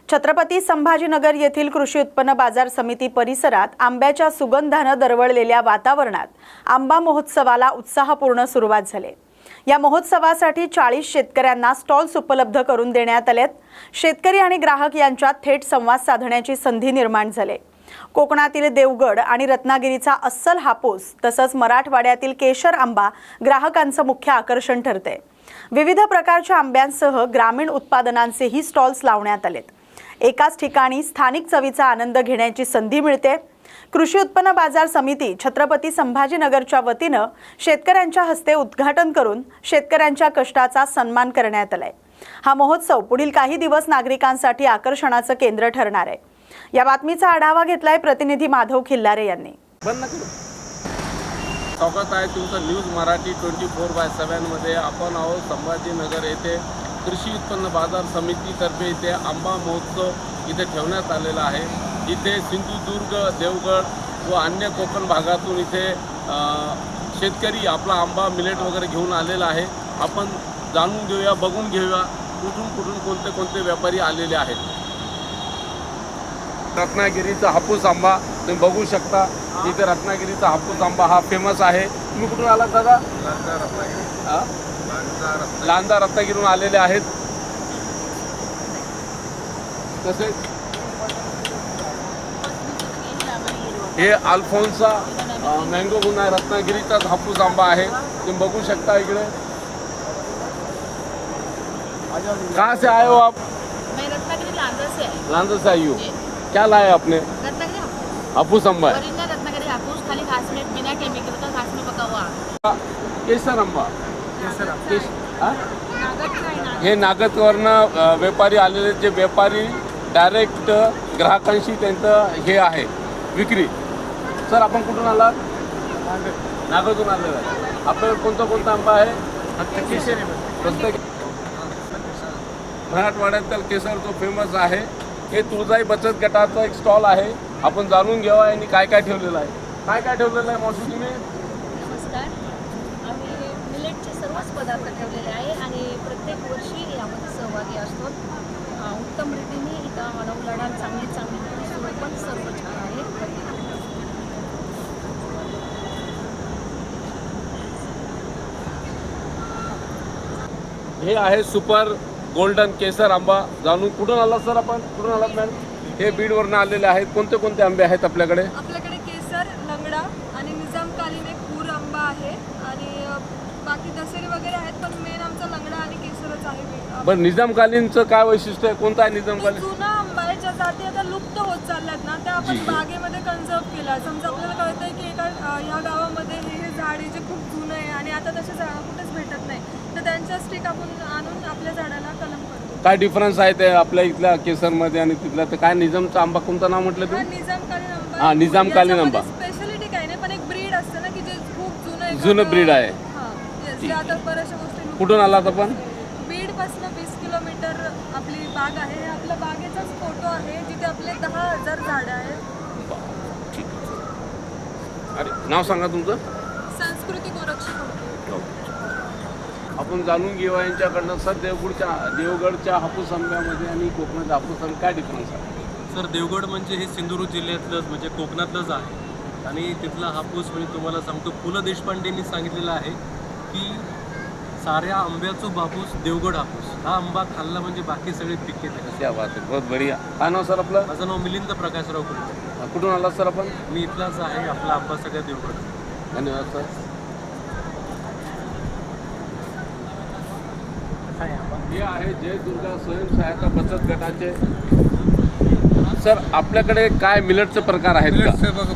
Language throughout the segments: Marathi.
छत्रपती संभाजीनगर येथील कृषी उत्पन्न बाजार समिती परिसरात आंब्याच्या सुगंधाने दरवळलेल्या वातावरणात आंबा महोत्सवाला उत्साहपूर्ण सुरुवात झाली। या महोत्सवासाठी 40 शेतकऱ्यांना स्टॉल्स उपलब्ध करून देण्यात आलेत। शेतकरी आणि ग्राहक यांच्यात थेट संवाद साधण्याची संधी निर्माण झाली। कोकणातील देवगड आणि रत्नागिरीचा अस्सल हापूस तसंच मराठवाड्यातील केशर आंबा ग्राहकांचं मुख्य आकर्षण ठरते। विविध प्रकारच्या आंब्यांसह ग्रामीण उत्पादनांचेही स्टॉल्स लावण्यात आलेत। एकाच ठिकाणी स्थानिक चवीचा आनंद घेण्याची संधी मिळते। कृषी उत्पन्न बाजार समिती छत्रपती संभाजीनगरच्या वतीने शेतकऱ्यांच्या हस्ते उद्घाटन करून शेतकऱ्यांच्या कष्टाचा सन्मान करण्यात आलाय। हा महोत्सव पुढील काही दिवस नागरिकांसाठी आकर्षणाचं केंद्र ठरणार आहे। या बातमीचा आढावा घेतलाय प्रतिनिधी माधव खिल्लारे यांनी। स्वागत आहे तुमचं न्यूज मराठी 24/7 मध्ये। आपण आहोत संभाजीनगर येथे कृषी उत्पन्न बाजार समितीतर्फे इथे आंबा महोत्सव इथे ठेवण्यात आलेला आहे। इथे सिंधुदुर्ग, देवगड व अन्य कोकण भागातून इथे शेतकरी आपला आंबा मिलेट वगैरे घेऊन आलेला आहे। आपण जाणून घेऊया, बघून घेऊया कुठून कोणते व्यापारी आलेले आहेत। रत्नागिरीचा हापूस आंबा तुम्ही बघू शकता। इथे रत्नागिरीचा हापूस आंबा हा फेमस आहे। तुम्ही कुठून आलात दादा? लांजा रत्नागिरीहून आलेले आहेत। तसेच हे अल्फोन्सा मँगो गुना रत्नागिरीचा हापूस आंबा आहे। तुम्ही बघू शकता इकडे। कहाँ से आए हो आप? मैं रत्नागिरी लांजा से आई। लांजा से आई हो। क्या लाया आपने? रत्नागिरी हापूस आंबा है। ओरिजिनल रत्नागिरी हापूस, खाली घास में बिना केमिकल का घास में पका हुआ। केसर आंबा नागद हे नागदवरनं व्यापारी आलेले, जे व्यापारी डायरेक्ट ग्राहकांशी त्यांचं हे आहे विक्री। सर आपण कुठून आलात? नागदून आलेला आहे। आपल्याकडे कोणता आंबा आहे? मराठवाड्यातील केसर तो फेमस आहे। हे तुळजाई बचत गटाचा एक स्टॉल आहे। आपण जाणून घ्यावा यांनी काय ठेवलेलं आहे। काय ठेवलेलं आहे मावशी तुम्ही? नमस्कार, आम्ही मिलेटचे सर्वच पदार्थ ठेवलेले आहे आणि प्रत्येक वर्षी यामध्ये सहभागी असतो। उत्तम रीतीने इथं मनोलाडा चांगली सुरू पण सर्व छान आहे। हे आहे सुपर गोल्डन केसर आंबा। जाणून कुठून आला सर आपण? कुठून आलात मॅडम? हे बीडवरून आलेले आहेत। कोणते आंबे आहेत आपल्याकडे? आपल्याकडे केसर, लंगडा आणि निजामकालीन एक पूर आंबा आहे आणि बाकी दशेरी वगैरे आहेत, पण मेन आमचा लंगडा आणि केसरच आहे। बरं, निजामकालीनचं काय वैशिष्ट्य आहे? कोणता आहे निजामकालीन? जुना आंबा आहे, ज्या जाती आता लुप्त होत चालल्यात ना, त्या आपण बागेमध्ये कन्झर्व केला। समजा आपल्याला कळतंय की ह्या गावामध्ये हे झाड आहे जे खूप जुनं आहे आणि आता तसे झाड कुठेच भेटत नाही, तर त्यांच्या स्टिक आपण आणून आपल्या झाडाला कलम करतो। काय डिफरन्स आहे ते आपल्या इथल्या केसरमध्ये आणि तिथल्या? तर काय निजामचा आंबा कोणतं नाव म्हटलं तू? निजामकालीन आंबा। हा, निजामकालीन आंबा। स्पेशालिटी काही नाही, पण एक ब्रीड असतं ना की जे खूप जुनं ब्रीड आहे। आता बऱ्याचशा गोष्टी। कुठून आलात आपण? बीड पासून 20 किलोमीटर आपली बाग आहे। हे आपल्या बागेचाच फोटो आहे जिथे आपले 10,000 झाडं आहेत। ठीक आहे। अरे नाव सांगा तुमचं? संस्कृती गोरक्षक। आपण जाणून घेऊया यांच्याकडनं सर देवगडच्या हापूस आंब्यामध्ये आणि कोकणाच्या हापूस आंब्यात काय डिफरन्स आहे? सर, देवगड म्हणजे हे सिंधुदुर्ग जिल्ह्यातलंच म्हणजे कोकणातलंच आहे आणि तिथला हापूस म्हणजे तुम्हाला सांगतो पु ल देशपांडेंनी सांगितलेलं आहे की साऱ्या आंब्याचो बापूस देवगड हापूस। हा आंबा खाल्ला म्हणजे बाकी सगळे पिके येतात। क्या बात आहे, बहुत बढिया। काय नाव सर आपलं? माझं नाव मिलिंद प्रकाशराव कुलकर्णी। कुठून आला सर आपण? मी इथलाच आहे। आपला आंबा सगळ्या देवगड। धन्यवाद सर। हे आहे जय दुर्गा स्वयंसहायता बचत गटाचे। सर आपल्याकडे काय मिलेटचे प्रकार आहेत का?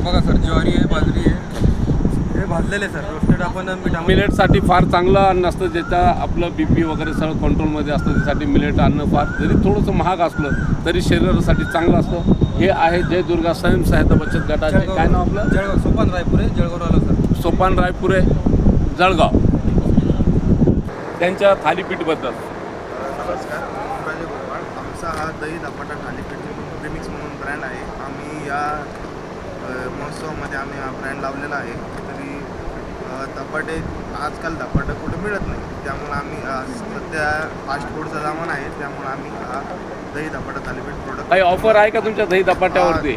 बघा सर, ज्वारी आहे, बाजरी आहे, हे भाजलेले सर रोस्टेड। आपण मिलेटसाठी फार चांगलं अन्न असतं, ज्याचा आपलं BP वगैरे सगळं कंट्रोलमध्ये असतं। त्यासाठी मिलेट अन्न फार जरी थोडंसं महाग असलं तरी शरीरासाठी चांगलं असतं। हे आहे जय दुर्गा स्वयंसहायता बचत गटाचे। काय नाव आपलं? जळगाव, सोपान रायपुरे, जळगाव आलं सर। सोपान रायपुरे, जळगाव। त्यांच्या थालीपीठबद्दल। नमस्कार, राजे गोपाळ। आमचा हा दही धपाटा थालीपीठ प्रीमिक्स म्हणून ब्रँड आहे। आम्ही या महोत्सवामध्ये आम्ही हा ब्रँड लावलेला आहे। तरी धपाटे आजकाल धपाटे कुठे मिळत नाही, त्यामुळे आम्ही सध्या फास्ट फूडचा जमाना आहे, त्यामुळे आम्ही हा दही धपाटा थालीपीठ प्रोडक्ट काही ऑफर आहे का तुमच्या दही धपाट्यावरती?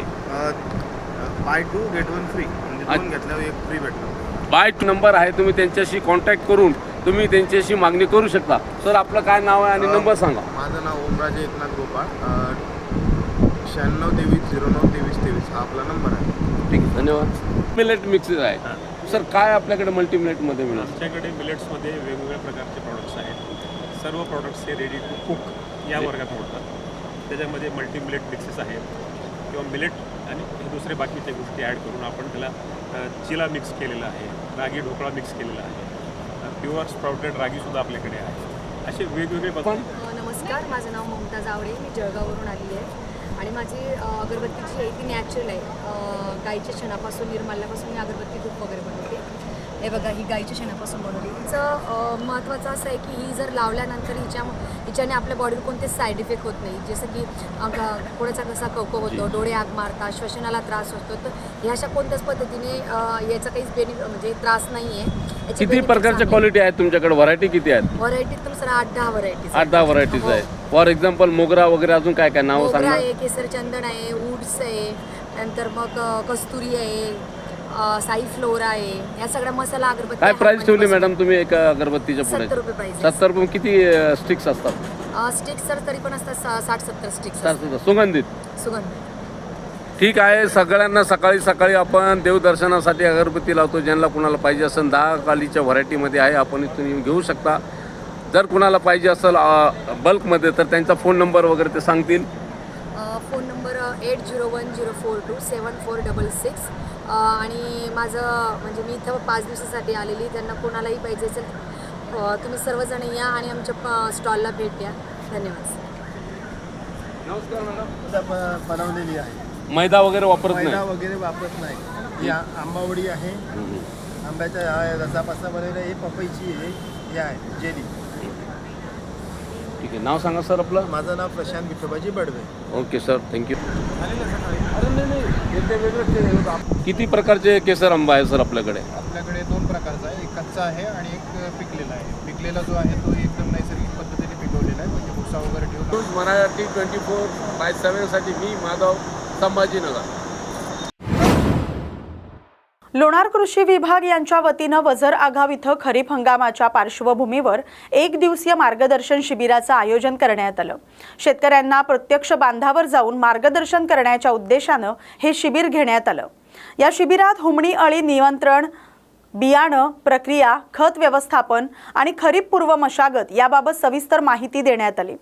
बाय 2 गेट 1 फ्री, म्हणजे 2 घेतल्यावर 1 फ्री भेटलं. बाय नंबर आहे, तुम्ही त्यांच्याशी कॉन्टॅक्ट करून तुम्ही त्यांच्याशी मागणी करू शकता. सर आपलं काय नाव आहे आणि नंबर सांगा. माझं नाव ओमराजे एकनाथ गोपाळ, 96 23 09 23 23 हा आपला नंबर आहे. ठीक आहे, धन्यवाद. मिलेट मिक्सेस आहे सर, काय आपल्याकडे मल्टी मिलेटमध्ये मिळेल? आमच्याकडे मिलेट्समध्ये वेगवेगळ्या प्रकारचे प्रॉडक्ट्स आहेत. सर्व प्रॉडक्ट्स हे रेडी टू कुक या वर्गात मोडतात. त्याच्यामध्ये मल्टी मिलेट मिक्सेस आहेत किंवा मिलेट आणि दुसरे बाकीच्या गोष्टी ॲड करून आपण त्याला चिला मिक्स केलेला आहे, रागी ढोकळा मिक्स केलेला आहे, प्युअर स्प्राउटेड रागीसुद्धा आपल्याकडे आहे. असे वेगवेगळे नमस्कार, माझं नाव ममता जावडे, मी जळगाववरून आलेली आहे आणि माझी अगरबत्ती जी आहे ती नॅचरल आहे. गाईच्या शेणापासून, निर्माल्यापासून मी अगरबत्ती धूप वगैरे बनवते. हे बघा, ही गाईच्या शेणापासून बनवली. हिचं महत्त्वाचं असं आहे की ही जर लावल्यानंतर हिच्याने आपल्या बॉडीवर कोणतेच साईड इफेक्ट होत नाही. जसं की कोणाचा कसा कवकव होतो, डोळे आग मारतात, श्वसनाला त्रास होतो, तर ह्या अशा कोणत्याच पद्धतीने याचा काहीच म्हणजे त्रास नाही आहे. किती प्रकारच्या क्वालिटी आहेत तुमच्याकडे? व्हरायटी किती आहेत? व्हरायटी तर सर 8-10 व्हरायटीज. 8-10 व्हरायटीज आहे. फॉर एक्झाम्पल मोगरा वगैरे, अजून काय काय नाव सांगा. आहे, केसर चंदन आहे, वूड्स आहे, नंतर मग कस्तुरी आहे, साई फ्लोरा आहे. या सगळ्या मसाला अगरबत्ती. काय प्राइस ठेवली मॅडम तुम्ही एका अगरबत्तीच्या पुढे? 70 रुपये प्राइस. 70 रुपये. किती स्टिक्स असतात? स्टिक्स सर तरी पण असतात 60-70 स्टिक्स. सुगंधित. सुगंध. ठीक आहे. सगळ्यांना सकाळी सकाळी आपण देवदर्शनासाठी अगरबत्ती लावतो. ज्यांना कुणाला पाहिजे असेल 10 कालीच्या व्हरायटीमध्ये आहे, आपण इथून येऊन घेऊ शकता. जर कुणाला पाहिजे असेल बल्कमध्ये तर त्यांचा फोन नंबर वगैरे ते सांगतील. फोन नंबर 8010427466 आणि माझं म्हणजे मी इथं 5 दिवसासाठी आलेली. त्यांना कोणालाही पाहिजे असेल तुम्ही सर्वजण या आणि आमच्या स्टॉलला भेट द्या. धन्यवाद. नमस्कार मॅडम. बनवलेली आहे, मैदा वगैरे वापरत मैदा नाही? वगैरे वापरत नाही. ही आंबावडी आहे, आंब्याच्या रसापासून बनवलेली आहे. ही पपईची आहे, हे आहे जेली. ठीक आहे, नाव सांगा सर आपलं. माझं नाव Prashant Vithobaji Badve. Okay sir, thank you. किती प्रकारचे केसर आंबा आहे सर आपल्याकडे? आपल्याकडे 2 प्रकारचा आहे, एक कच्चा आहे आणि एक पिकलेला आहे. पिकलेला जो आहे तो एकदम नैसर्गिक पद्धतीने पिकवलेला आहे, म्हणजे भुसा वगैरे ठेवून. न्यूज मराठी 24/7 साठी मी माधव, संभाजीनगर. लोणार कृषी विभाग यांच्या वतीनं वझर आगाव इथं खरीप हंगामाच्या पार्श्वभूमीवर 1 दिवसीय मार्गदर्शन शिबिराचं आयोजन करण्यात आलं. शेतकऱ्यांना प्रत्यक्ष बांधावर जाऊन मार्गदर्शन करण्याच्या उद्देशानं हे शिबिर घेण्यात आलं. या शिबिरात हुमणी अळी नियंत्रण, बियाणं प्रक्रिया, खत व्यवस्थापन आणि खरीप पूर्व मशागत याबाबत सविस्तर माहिती देण्यात आली.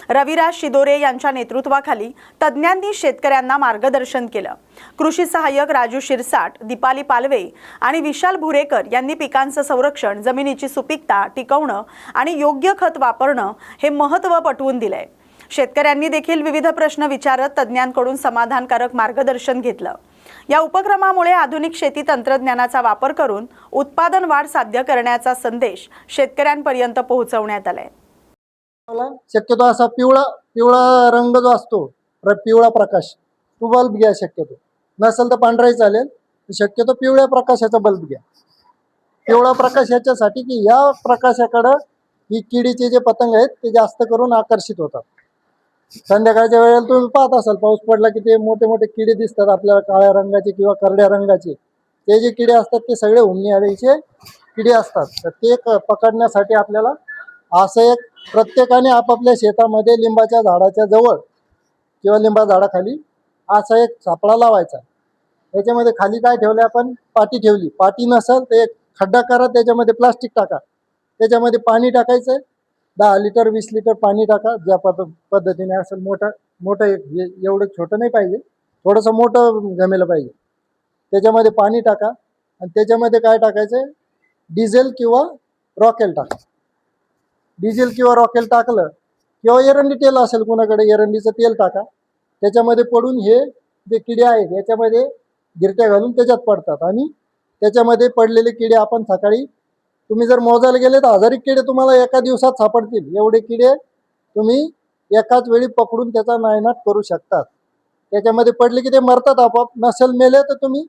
रविराज शिदोरे यांच्या नेतृत्वाखाली तज्ज्ञांनी शेतकऱ्यांना मार्गदर्शन केलं. कृषी सहाय्यक राजू शिरसाट, दीपाली पालवे आणि विशाल भुरेकर यांनी पिकांचं संरक्षण, जमिनीची सुपीकता टिकवणं आणि योग्य खत वापरणं हे महत्त्व पटवून दिलंय. शेतकऱ्यांनी देखील विविध प्रश्न विचारत तज्ज्ञांकडून समाधानकारक मार्गदर्शन घेतलं. या उपक्रमामुळे आधुनिक शेती तंत्रज्ञानाचा वापर करून उत्पादन वाढ साध्य करण्याचा संदेश शेतकऱ्यांपर्यंत पोहोचवण्यात आलाय. शक्यतो असा पिवळा रंग जो असतो, पिवळा प्रकाश, तो बल्ब घ्या. शक्यतो नसेल तर पांढराही चालेल, शक्यतो पिवळ्या प्रकाशाचा बल्ब घ्या. पिवळा प्रकाश याच्यासाठी की या प्रकाशाकडं ही किडीचे जे पतंग आहेत ते जास्त करून आकर्षित होतात. संध्याकाळच्या वेळेला तुम्ही पाहत असाल, पाऊस पडला की ते मोठे मोठे किडे दिसतात आपल्याला, काळ्या रंगाचे किंवा करड्या रंगाचे. ते जे किडे असतात ते सगळे हुमणी अळीचे किडे असतात. तर ते पकडण्यासाठी आपल्याला असं एक प्रत्येकाने आपापल्या शेतामध्ये लिंबाच्या झाडाच्या जवळ किंवा लिंबा झाडाखाली असा एक सापळा लावायचा. त्याच्यामध्ये खाली काय ठेवलं आपण? पाटी ठेवली. पाटी नसेल तर एक खड्डा करा, त्याच्यामध्ये प्लास्टिक टाका, त्याच्यामध्ये पाणी टाकायचं. 10 लिटर 20 लिटर पाणी टाका. ज्या पद्धतीने असेल, मोठं एवढं छोटं नाही पाहिजे, थोडंसं मोठं जमेलं पाहिजे. त्याच्यामध्ये पाणी टाका आणि त्याच्यामध्ये काय टाकायचं? डिझेल किंवा रॉकेल टाका. डिझेल किंवा रॉकेल टाकलं किंवा एरंडी तेल असेल कुणाकडे, एरंडीचं तेल टाका. त्याच्यामध्ये पडून हे जे किडे आहेत याच्यामध्ये गिरट्या घालून त्याच्यात पडतात आणि त्याच्यामध्ये पडलेले किडे आपण सकाळी तुम्ही जर मोजायला गेले तर 1000 किडे तुम्हाला एका दिवसात सापडतील. एवढे किडे तुम्ही एकाच वेळी पकडून त्याचा नायनाट करू शकतात. त्याच्यामध्ये पडले की ते मरतात आपोआप. नसेल मेले तर तुम्ही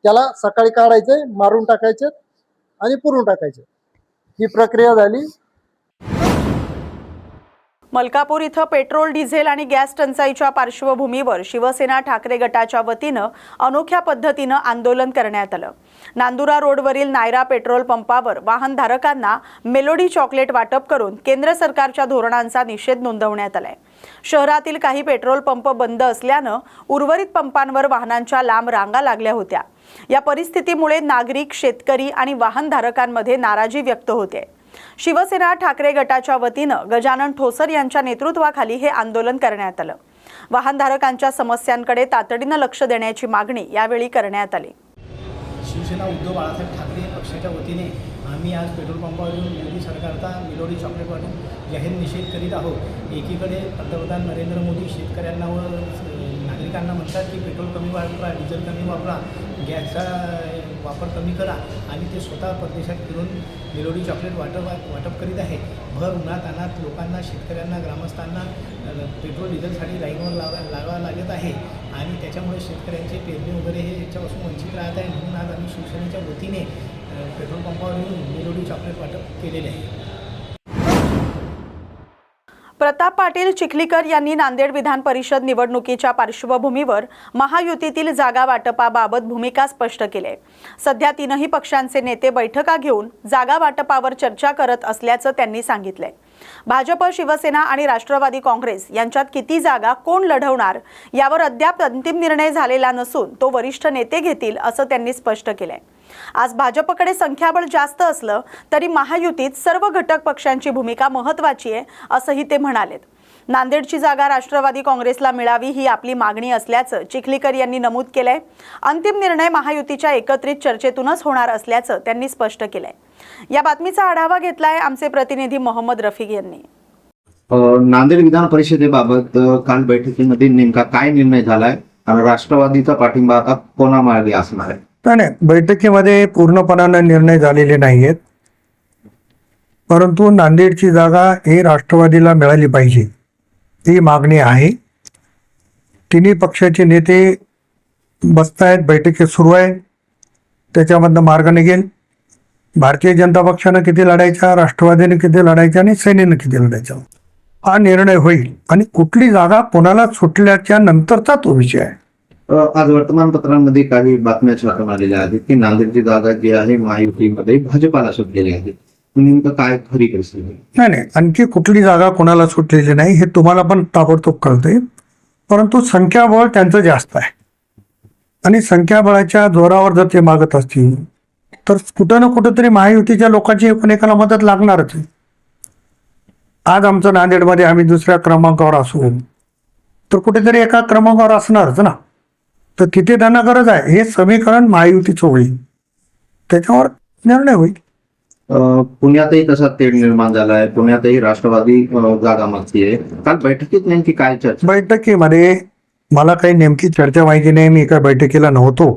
त्याला सकाळी काढायचे, मारून टाकायचे आणि पुरून टाकायचे. ही प्रक्रिया झाली. मलकापूर इथं पेट्रोल, डिझेल आणि गॅस टंचाईच्या पार्श्वभूमीवर शिवसेना ठाकरे गटाच्या वतीनं अनोख्या पद्धतीनं आंदोलन करण्यात आलं. नांदुरा रोडवरील नायरा पेट्रोल पंपावर वाहनधारकांना मेलोडी चॉकलेट वाटप करून केंद्र सरकारच्या धोरणांचा निषेध नोंदवण्यात आलाय. शहरातील काही पेट्रोल पंप बंद असल्यानं उर्वरित पंपांवर वाहनांच्या लांब रांगा लागल्या होत्या. या परिस्थितीमुळे नागरिक, शेतकरी आणि वाहनधारकांमध्ये नाराजी व्यक्त होते. शिवसेना ठाकरे गटाच्या वतीनं गजानन ठोसर यांच्या नेतृत्वाखाली हे आंदोलन करण्यात आलं. वाहनधारकांच्या समस्यांकडे तातडीनं लक्ष देण्याची मागणी यावेळी करण्यात आली. शिवसेना उद्धव बाळासाहेब ठाकरे पक्षाच्या वतीने आम्ही आज पेट्रोल पंपावर येऊन मोदी सरकारचा मेलोडी चॉकलेट वाटून जाहीर निषेध करीत आहोत. एकीकडे पंतप्रधान नरेंद्र मोदी शेतकऱ्यांना व नागरिकांना म्हणतात की पेट्रोल कमी वापरा, डिझेल कमी वापरा, गॅसचा वापर कमी करा आणि ते स्वतः परदेशात फिरून मेलोडी चॉकलेट वाटप करीत आहे. भर उन्हात अनात लोकांना, शेतकऱ्यांना, ग्रामस्थांना पेट्रोल डिझेलसाठी लाईनवर लावावं लागत आहे आणि त्याच्यामुळे शेतकऱ्यांचे पेरणी वगैरे हे याच्यापासून वंचित राहत आहे. म्हणून आज आम्ही शिवसेनेच्या वतीने पेट्रोल पंपावर येऊन मेलोडी चॉकलेट वाटप केलेले आहे. प्रताप पाटील चिखलीकर यांनी नांदेड विधान परिषद निवडणुकीच्या पार्श्वभूमीवर महायुतीतील जागा वाटपाबाबत भूमिका स्पष्ट केली. सध्या तीनही पक्षांचे नेते बैठका घेऊन जागा वाटपावर चर्चा करत असल्याचं त्यांनी सांगितलंय. भाजप, शिवसेना आणि राष्ट्रवादी काँग्रेस यांच्यात किती जागा कोण लढवणार यावर अद्याप अंतिम निर्णय झालेला नसून तो वरिष्ठ नेते घेतील असं त्यांनी स्पष्ट केलंय. आज भाजपकडे संख्याबळ जास्त असलं तरी महायुतीत सर्व घटक पक्षांची भूमिका महत्त्वाची आहे असंही ते म्हणालेत. नांदेडची जागा राष्ट्रवादी काँग्रेसला मिळावी ही आपली मागणी असल्याचं चिखलीकर यांनी नमूद केलंय. अंतिम निर्णय महायुतीच्या एकत्रित चर्चेतूनच होणार असल्याचं त्यांनी स्पष्ट केलंय. या बातमीचा आढावा घेतलाय आमचे प्रतिनिधी मोहम्मद रफिक यांनी. नांदेड विधान परिषदेबाबत काल बैठकीमध्ये नेमका काय निर्णय झालाय आणि राष्ट्रवादीचा पाठिंबा आता कोणामागे असणार आहे? नाही, बैठकीमध्ये पूर्णपणानं निर्णय झालेले नाहीयेत, परंतु नांदेडची जागा ही राष्ट्रवादीला मिळाली पाहिजे ही मागणी आहे. तिन्ही पक्षाचे नेते बसतायत, बैठकी सुरू आहे, त्याच्यामधनं मार्ग निघेल. भारतीय जनता पक्षानं किती लढायच्या, राष्ट्रवादीने किती लढायच्या आणि सेनेनं किती लढायच्या हा निर्णय होईल आणि कुठली जागा कोणाला सुटल्याच्या नंतरचा तो विषय आहे. आज वर्तमानपत्रांमध्ये काही बातम्या छापून आलेल्या आहेत की नांदेडची जागा जी आहे महायुतीमध्ये भाजपाला सुटलेली आहे. नेमकं काय खरी परिस्थिती? नाही, आणखी कुठली जागा कोणाला सुटलेली नाही हे तुम्हाला पण ताबडतोब कळतंय, परंतु संख्याबळ त्यांचं जास्त आहे आणि संख्याबळाच्या जोरावर जर ते मागत असतील तर कुठं ना कुठंतरी महायुतीच्या लोकांची एकमेकाला मदत लागणारच आहे. आज आमचं नांदेडमध्ये आम्ही दुसऱ्या क्रमांकावर असू तर कुठेतरी एका क्रमांकावर असणारच ना, तर तिथे त्यांना गरज आहे. हे समीकरण महायुतीचं होईल, त्याच्यावर निर्णय होईल. पुण्यातही तसा तेढ निर्माण झालाय, पुण्यातही राष्ट्रवादी जागा मागतीये. काल बैठकीत नेमकी काय चर्चा? बैठकीमध्ये मला काही नेमकी चर्चा माहिती नाही, मी एका बैठकीला नव्हतो,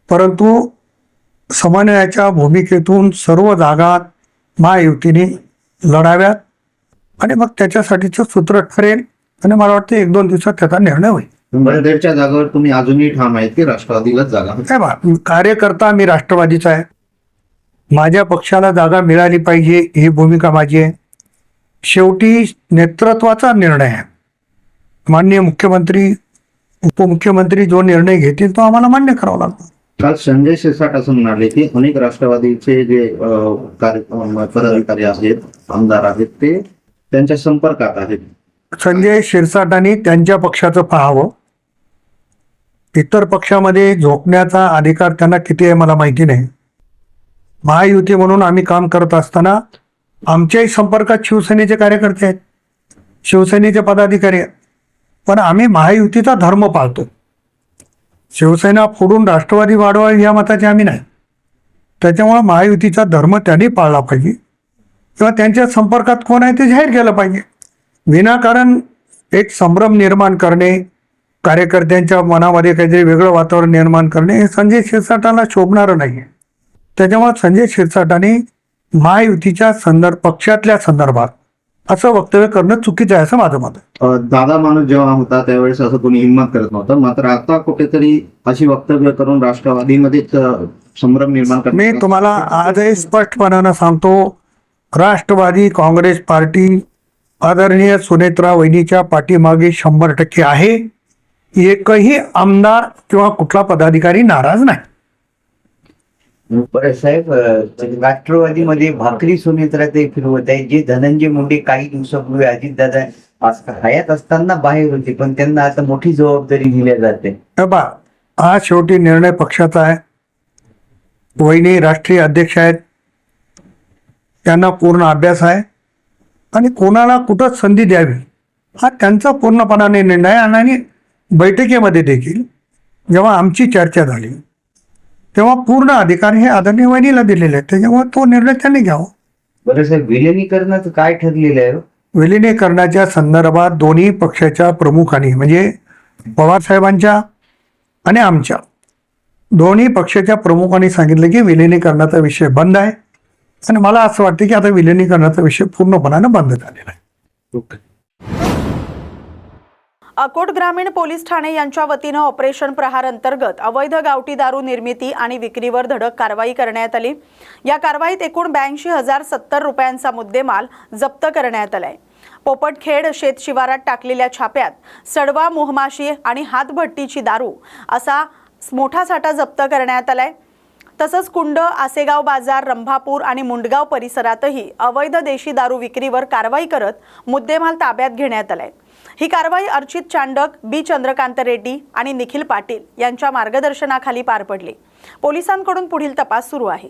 परंतु समन्वयाच्या भूमिकेतून सर्व जागा महायुतीने लढाव्यात आणि मग त्याच्यासाठीचं सूत्र ठरेल आणि मला वाटतं 1-2 दिवसात त्याचा निर्णय होईल. नांदेडच्या जागेवर तुम्ही अजूनही ठाम आहेत की राष्ट्रवादीलाच जागा? काय बा, कार्यकर्ता मी राष्ट्रवादीचा आहे, माझ्या पक्षाला जागा मिळाली पाहिजे ही भूमिका माझी आहे. शेवटी नेतृत्वाचा निर्णय आहे. माननीय मुख्यमंत्री, उपमुख्यमंत्री जो निर्णय घेतील तो आम्हाला मान्य करावा लागतो. काल संजय शिरसाट असं म्हणाले की अनेक राष्ट्रवादीचे जे पदाधिकारी आहेत, आमदार आहेत, ते त्यांच्या संपर्कात आहेत. संजय शिरसाटांनी त्यांच्या पक्षाचं पाहावं. इतर पक्षामध्ये झोपण्याचा अधिकार त्यांना किती आहे मला माहिती नाही. महायुती म्हणून आम्ही काम करत असताना आमच्याही संपर्कात शिवसेनेचे कार्यकर्ते आहेत, शिवसेनेचे पदाधिकारी आहेत, पण आम्ही महायुतीचा धर्म पाळतो. शिवसेना फोडून राष्ट्रवादी वाढवावी या मताचे आम्ही नाही. त्याच्यामुळे महायुतीचा धर्म त्यांनी पाळला पाहिजे किंवा त्यांच्या संपर्कात कोण आहे ते जाहीर केलं पाहिजे. विनाकारण एक संभ्रम निर्माण करणे, कार्यकर्त्यांच्या मनामध्ये काहीतरी वेगळं वातावरण निर्माण करणे हे संजय शिरसाटाला शोभणारं नाही आहे. त्याच्यामुळे संजय शिरसाटाने महायुतीच्या पक्षातल्या संदर्भात असं वक्तव्य करणं चुकीचं आहे असं माझं मत आहे. दादा माणूस जेव्हा होता त्यावेळेस असं कोणी हिंमत करत नव्हतं, मात्र आता कुठेतरी अशी वक्तव्य करून राष्ट्रवादीमध्येच संभ्रम निर्माण करत. मी तुम्हाला आजही स्पष्टपणानं सांगतो, राष्ट्रवादी काँग्रेस पार्टी आदरणीय सुनेत्रा वहिनीच्या पाठीमागे 100% आहे. एकही आमदार किंवा कुठला पदाधिकारी नाराज नाही. बरं साहेब, राष्ट्रवादीमध्ये भाकरी सुनेत्रा ते फिरवत आहे. जे धनंजय मुंडे काही दिवसापूर्वी अजितदादा हयात असताना बाहेर होते, पण त्यांना आता मोठी जबाबदारी दिल्या जाते. हा शेवटी निर्णय पक्षाचा आहे. वहिनी राष्ट्रीय अध्यक्ष आहेत, त्यांना पूर्ण अभ्यास आहे आणि कोणाला कुठं संधी द्यावी हा त्यांचा पूर्णपणाने निर्णय आहे. आणि बैठकीमध्ये देखील जेव्हा आमची चर्चा झाली तेव्हा पूर्ण अधिकार हे आदरणीय वहिनीला दिलेले आहेत, त्याच्यामुळे तो निर्णय त्यांनी घ्यावा. बरं साहेब, विलिनीकरणाचं काय ठरलेलं आहे? विलिनीकरणाच्या संदर्भात दोन्ही पक्षाच्या प्रमुखांनी म्हणजे पवार साहेबांच्या आणि आमच्या दोन्ही पक्षाच्या प्रमुखांनी सांगितलं की विलिनीकरणाचा विषय बंद आहे. आणि मला असं वाटतं की आता विलिनीकरणाचा विषय पूर्णपणाने बंद झालेला आहे. अकोट ग्रामीण पोलीस ठाणे यांच्या वतीनं ऑपरेशन प्रहार अंतर्गत अवैध गावठी दारू निर्मिती आणि विक्रीवर धडक कारवाई करण्यात आली. या कारवाईत एकूण 82,070 रुपयांचा मुद्देमाल जप्त करण्यात आलाय. पोपटखेड शेत शिवारात टाकलेल्या छाप्यात सडवा, मोहमाशी आणि हातभट्टीची दारू असा मोठा साठा जप्त करण्यात आलाय. तसंच कुंड, आसेगाव बाजार, रंभापूर आणि मुंडगाव परिसरातही अवैध देशी दारू विक्रीवर कारवाई करत मुद्देमाल ताब्यात घेण्यात आलाय. ही कारवाई अर्चित चांडक, बी चंद्रकांत रेड्डी आणि निखिल पाटील यांच्या मार्गदर्शनाखाली पार पडली. पोलिसांकडून पुढील तपास सुरू आहे.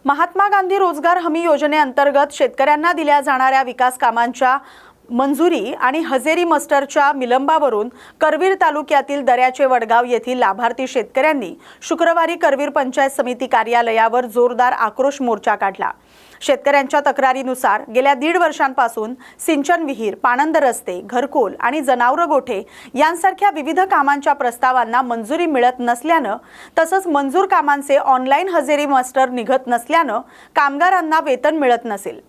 महात्मा गांधी रोजगार हमी योजनेअंतर्गत शेतकऱ्यांना दिल्या जाणाऱ्या विकास कामांच्या मंजुरी आणि हजेरी मस्टरच्या विलंबावरून करवीर तालुक्यातील दर्याचे वडगाव येथील लाभार्थी शेतकऱ्यांनी शुक्रवारी करवीर पंचायत समिती कार्यालयावर जोरदार आक्रोश मोर्चा काढला. शेतकऱ्यांच्या तक्रारीनुसार गेल्या 1.5 वर्षांपासून सिंचन विहीर, पाणंद रस्ते, घरकुल आणि जनावरं गोठे यांसारख्या विविध कामांच्या प्रस्तावांना मंजुरी मिळत नसल्यानं तसंच मंजूर कामांचे ऑनलाईन हजेरी मास्टर निघत नसल्यानं कामगारांना वेतन मिळत नसेल.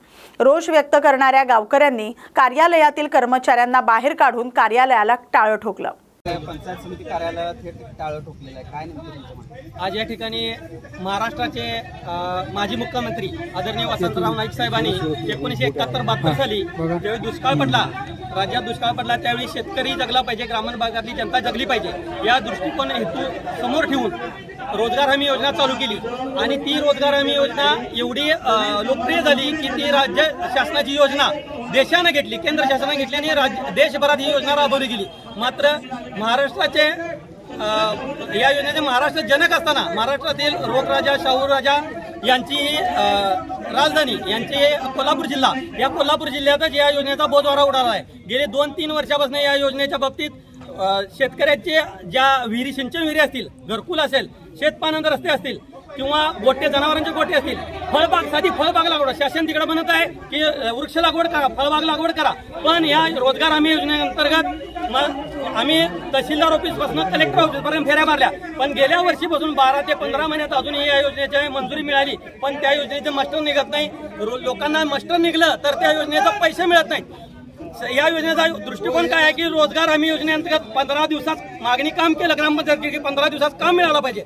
रोष व्यक्त करणाऱ्या गावकऱ्यांनी कार्यालयातील कर्मचाऱ्यांना बाहेर काढून कार्यालयाला टाळं ठोकलं. पंचायत समिती कार्यालयात हे टाळं ठोकलेलं आहे. काय नेमकं आज या ठिकाणी महाराष्ट्राचे माजी मुख्यमंत्री आदरणीय वसंतराव नाईक साहेबांनी 1971-72 साली ज्यावेळी दुष्काळ पडला, राज्यात दुष्काळ पडला, त्यावेळी शेतकरी जगला पाहिजे, ग्रामीण भागातली जनता जगली पाहिजे या दृष्टिकोन हेतू समोर ठेवून रोजगार हमी योजना चालू केली. आणि ती रोजगार हमी योजना एवढी लोकप्रिय झाली की ती राज्य शासनाची योजना देशानं घेतली, केंद्र शासनाने घेतली आणि देशभरात ही योजना राबवली गेली. मात्र महाराष्ट्राचे या योजनेचे महाराष्ट्र जनक असताना महाराष्ट्रातील रोगराजा, शाहूराजा यांची राजधानी यांची कोल्हापूर जिल्हा, या कोल्हापूर जिल्ह्यातच या योजनेचा बोजवारा उडाला आहे. गेले 2-3 वर्षापासून या योजनेच्या बाबतीत शेतकऱ्याचे ज्या विहिरी, सिंचन विहिरी असतील, घरकुल असेल, शेतपानंद रस्ते असतील किंवा गोठे, जनावरांचे गोठे असतील, फळबाग, साधी फळबाग लागवड शासन तिकडे म्हणत आहे की वृक्ष लागवड करा, फळबाग लागवड करा. पण या रोजगार हमी योजनेअंतर्गत आम्ही तहसीलदार ऑफिसपासून कलेक्टर ऑफिसपर्यंत फेऱ्या मारल्या, पण गेल्या वर्षीपासून 12 ते 15 महिन्यात अजूनही या योजनेची मंजुरी मिळाली, पण त्या योजनेचं मास्टर निघत नाही. लोकांना मास्टर निघलं तर त्या योजनेचा पैसे मिळत नाहीत. या योजनेचा दृष्टिकोन काय आहे की रोजगार हमी योजनेअंतर्गत 15 दिवसात मागणी काम केलं ग्रामपंचायत की 15 दिवसात काम मिळालं पाहिजे.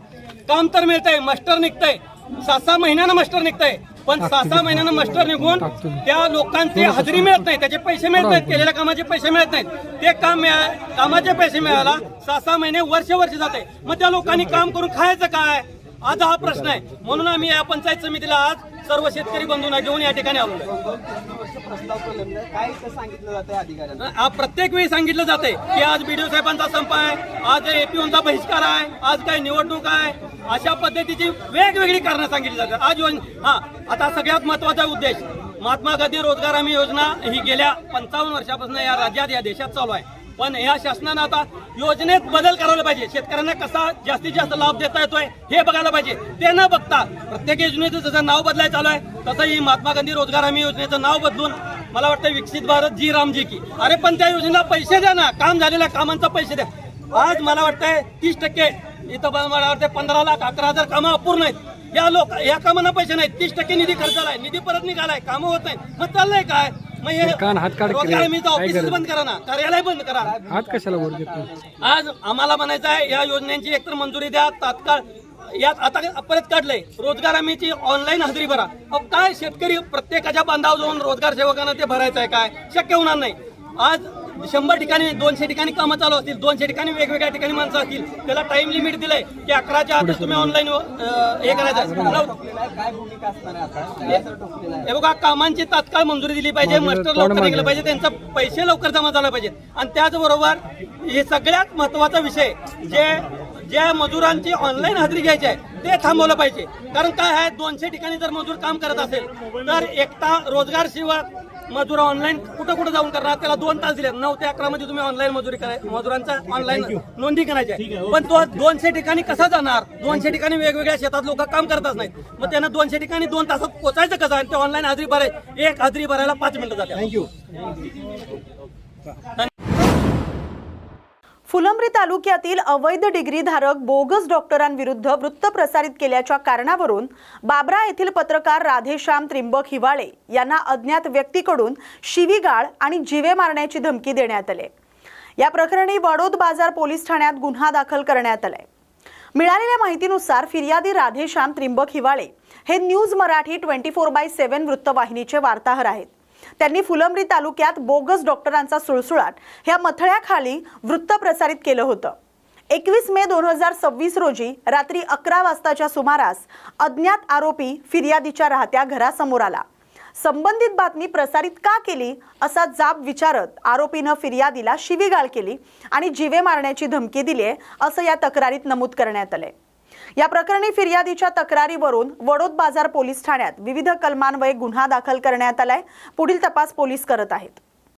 काम तर मिळतंय, मास्टर निघतंय, 6-6 महिन्यानं मास्टर निघतंय, पण 6-6 महिन्यानं मास्टर निघून त्या लोकांची हजेरी मिळत नाही, त्याचे पैसे मिळत नाहीत, केलेल्या कामाचे पैसे मिळत नाहीत. ते कामाचे पैसे मिळायला 6-6 महिने, वर्ष जाते. मग त्या लोकांनी काम करून खायचं काय, आज हा प्रश्न आहे. म्हणून आम्ही या पंचायत समितीला आज सर्व शेतकरी बंधूंना घेऊन या ठिकाणी आलो. काय सांगितलं जातं अधिकाऱ्यांना? प्रत्येक वेळी सांगितलं जाते की आज बीडीओ साहेबांचा संप आहे, आज एपीओचा बहिष्कार आहे, आज काय निवडणूक आहे, अशा पद्धतीची वेगवेगळी कारणं सांगितली जातात. आज आता सगळ्यात महत्वाचा उद्देश महात्मा गांधी रोजगार हमी योजना ही गेल्या 55 वर्षापासून या राज्यात, या देशात चालू आहे. पण या शासनानं आता योजनेत बदल करायला पाहिजे. शेतकऱ्यांना कसा जास्तीत जास्त लाभ देता येतोय हे बघायला पाहिजे. ते न बघता प्रत्येक योजनेचं जसं नाव बदलायचं चालू आहे तसं ही महात्मा गांधी रोजगार हमी योजनेचं नाव बदलून मला वाटतं विकसित भारत जी रामजी की, अरे पण त्या योजनेला पैसे द्या ना, काम झालेल्या कामांचा पैसे द्या. आज मला वाटतंय 30% इथं मला वाटतं 15,11,000 कामं अपूर्ण आहेत. या कामांना पैसे नाहीत, 30% निधी खर्चाला आहे, निधी परत निघालाय, कामं होत नाहीत. मग चाललंय काय? रोजगार हमीचं ऑफिस बंद करा ना, कार्यालय बंद करा. हात कशाला वर देतो? आज आम्हाला म्हणायचं आहे या योजनेची एकतर मंजुरी द्या तात्काळ. यात आता परत काढलंय रोजगार हमीची ऑनलाईन हजेरी भरा. काय शेतकरी प्रत्येकाच्या बांधावर जाऊन रोजगार सेवकांना ते भरायचं आहे काय? शक्य होणार नाही. आज 100 ठिकाणी 200 ठिकाणी कामं चालू असतील, 200 ठिकाणी वेगवेगळ्या ठिकाणी माणसं असतील, त्याला टाइम लिमिट दिलंय की 11च्या आत तुम्ही ऑनलाईन हे करायचं. हे बघा, कामांची तात्काळ मंजुरी दिली पाहिजे, मास्टर लवकर निघलं पाहिजे, त्यांचा पैसे लवकर जमा झाले पाहिजेत. आणि त्याचबरोबर हे सगळ्यात महत्वाचा विषय ज्या मजुरांची ऑनलाईन हजेरी घ्यायची आहे ते थांबवलं पाहिजे. कारण काय आहे, 200 ठिकाणी जर मजूर काम करत असेल तर एकटा रोजगार सेवक मजूर ऑनलाईन कुठं जाऊन करणार, त्याला 2 तास दिले. 9 ते 11 मध्ये तुम्ही ऑनलाईन मजुरी करायची, मजुरांचा ऑनलाईन नोंदणी करायची आहे. पण तो 200 ठिकाणी कसा जाणार? 200 ठिकाणी वेगवेगळ्या शेतात लोक काम करतच नाहीत. मग त्यांना 200 ठिकाणी 2 तासात पोहोचायचं कसं? आणि ते ऑनलाईन हजेरी भरायची, एक हजेरी भरायला 5 मिनिटं जाते. थँक्यू. फुलंब्री तालुक्यातील अवैध डिग्रीधारक बोगस डॉक्टरांविरुद्ध वृत्त प्रसारित केल्याच्या कारणावरून बाबरा येथील पत्रकार राधेश्याम त्रिंबक हिवाळे यांना अज्ञात व्यक्तीकडून शिवीगाळ आणि जीवे मारण्याची धमकी देण्यात आली. या प्रकरणी वडोद बाजार पोलीस ठाण्यात गुन्हा दाखल करण्यात आलाय. मिळालेल्या माहितीनुसार फिर्यादी राधेश्याम त्रिंबक हिवाळे हे न्यूज मराठी 24/7 वृत्तवाहिनीचे वार्ताहर आहेत. त्यांनी फुलंब्री तालुक्यात बोगस डॉक्टरांचा सुळसुळाट ह्या मथळ्याखाली वृत्त प्रसारित केलं होतं. 21 मे 2026 रोजी रात्री 11 वाजताच्या सुमारास अज्ञात आरोपी फिर्यादीच्या राहत्या घरासमोर आला. संबंधित बातमी प्रसारित का केली असा जाब विचारत आरोपीनं फिर्यादीला शिवीगाळ केली आणि जीवे मारण्याची धमकी दिली असं या तक्रारीत नमूद करण्यात आलंय. या प्रकरणी फिर्यादीच्या तक्रारीवरून वडोद बाजार पोलीस ठाण्यात विविध कलमान्वये गुन्हा दाखल करण्यात आलाय. पुढील तपास पोलीस करत आहेत.